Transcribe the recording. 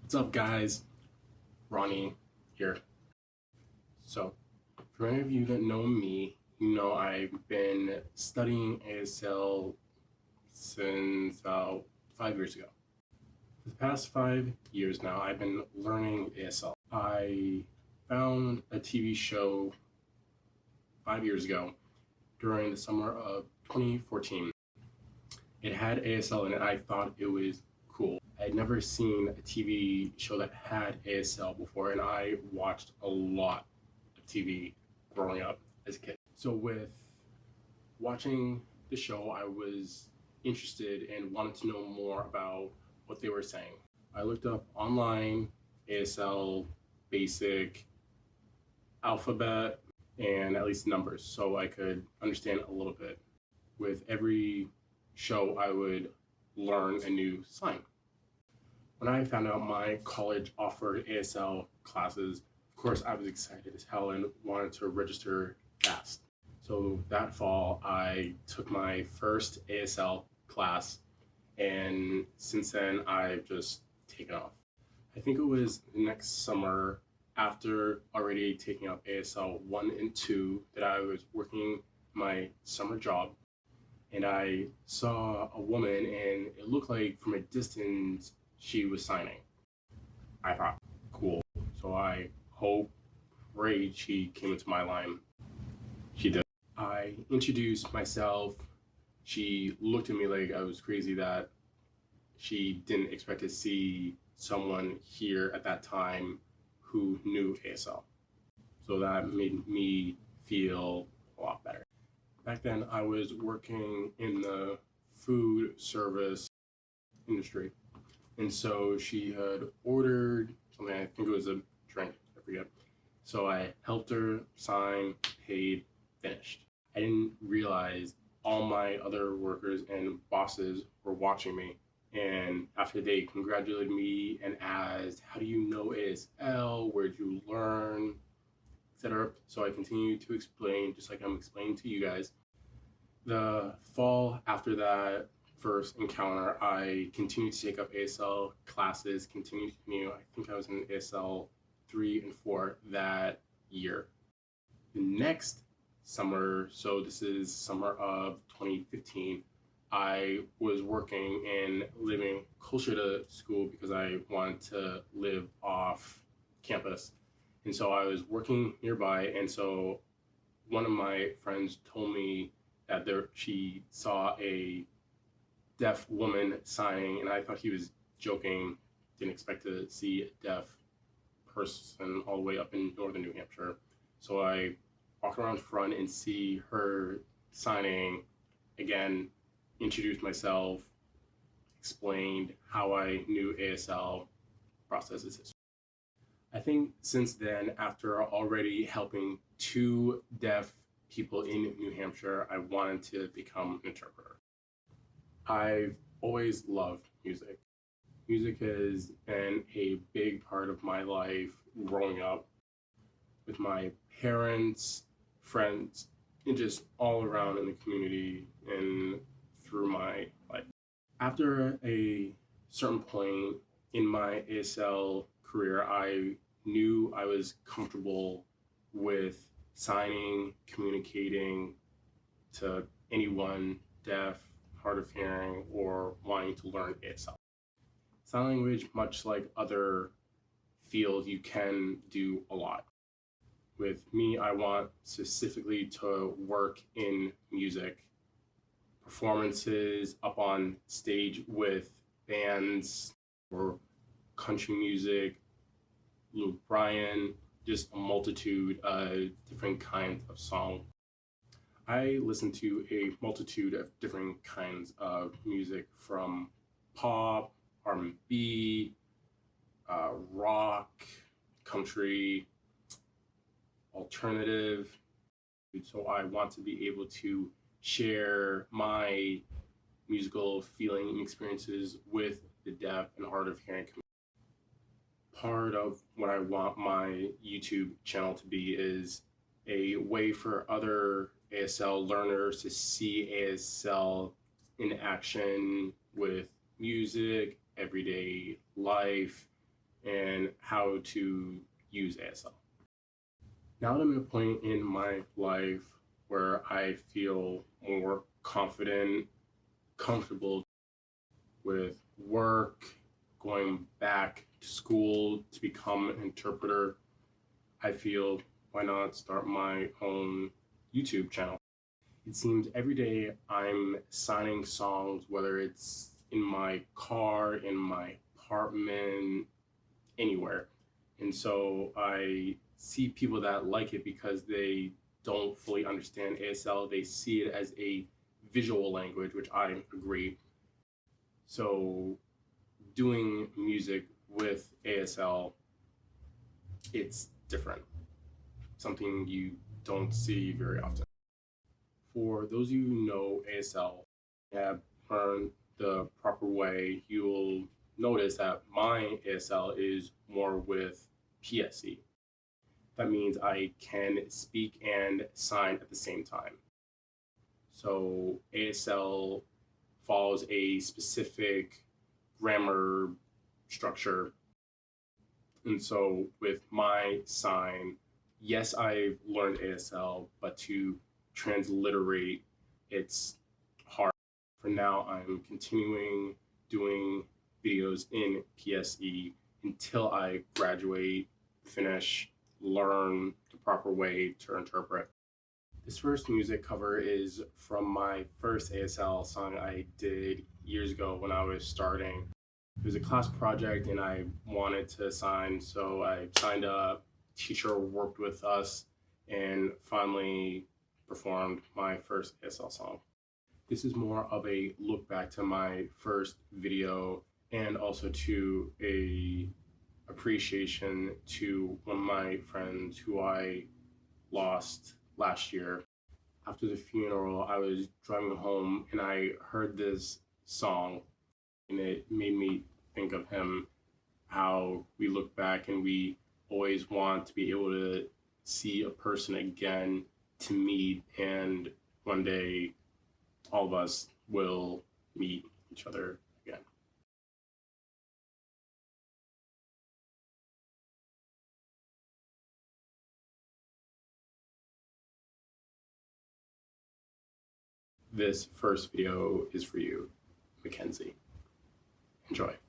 What's up, guys? Ronnie here. So, for any of you that know me, you know I've been studying ASL since about 5 years ago. For the past 5 years now, I've been learning ASL. I found a TV show 5 years ago during the summer of 2014. It had ASL in it. I thought it was cool. I had never seen a TV show that had ASL before, and I watched a lot of TV growing up as a kid. So with watching the show, I was interested and wanted to know more about what they were saying. I looked up online ASL basic alphabet and at least numbers so I could understand a little bit. With every show, I would learn a new sign. When I found out my college offered ASL classes, of course, I was excited as hell and wanted to register fast. So that fall, I took my first ASL class, and since then, I've just taken off. I think it was next summer, after already taking up ASL 1 and 2, that I was working my summer job, and I saw a woman, and it looked like from a distance she was signing. I thought, cool. So I prayed she came into my line. She did. I introduced myself. She looked at me like I was crazy that she didn't expect to see someone here at that time who knew ASL. So that made me feel a lot better. Back then, I was working in the food service industry. And so she had ordered something, I think it was a drink, I forget. So I helped her sign, paid, finished. I didn't realize all my other workers and bosses were watching me. And after they congratulated me and asked, how do you know ASL? Where'd you learn? Etc. So I continued to explain, just like I'm explaining to you guys. The fall after that first encounter, I continued to take up ASL classes, I think I was in ASL 3 and 4 that year. The next summer, so this is summer of 2015, I was working and living closer to school because I wanted to live off campus. And so I was working nearby, and so one of my friends told me that she saw a deaf woman signing, and I thought he was joking. Didn't expect to see a deaf person all the way up in northern New Hampshire. So I walk around front and see her signing. Again, introduced myself, explained how I knew ASL processes. I think since then, after already helping 2 deaf people in New Hampshire, I wanted to become an interpreter. I've always loved music. Music has been a big part of my life growing up with my parents, friends, and just all around in the community and through my life. After a certain point in my ASL career, I knew I was comfortable with signing, communicating to anyone deaf, hard of hearing, or wanting to learn ASL. Sign language, much like other fields, you can do a lot. With me, I want specifically to work in music, performances up on stage with bands or country music, Luke Bryan, just a multitude of different kinds of songs. I listen to a multitude of different kinds of music, from pop, R&B, rock, country, alternative. So I want to be able to share my musical feeling and experiences with the deaf and hard of hearing community. Part of what I want my YouTube channel to be is a way for other ASL learners to see ASL in action with music, everyday life, and how to use ASL. Now that I'm at a point in my life where I feel more confident, comfortable with work, going back to school to become an interpreter, I feel why not start my own YouTube channel? It seems every day I'm signing songs, whether it's in my car, in my apartment, anywhere. And so I see people that like it because they don't fully understand ASL. They see it as a visual language, which I agree. So doing music with ASL, it's different, something you don't see very often. For those of you who know ASL, have learned the proper way, you'll notice that my ASL is more with PSE. That means I can speak and sign at the same time. So ASL follows a specific grammar structure. And so with my sign, yes, I've learned ASL, but to transliterate, it's hard. For now, I'm continuing doing videos in PSE until I graduate, finish, learn the proper way to interpret. This first music cover is from my first ASL song I did years ago when I was starting. It was a class project and I wanted to sign, so I signed up. Teacher worked with us and finally performed my first ASL song. This is more of a look back to my first video and also to a appreciation to one of my friends who I lost last year. After the funeral, I was driving home and I heard this song and it made me think of him, how we look back and we always want to be able to see a person again, to meet, and one day all of us will meet each other again. This first video is for you, Mackenzie. Enjoy.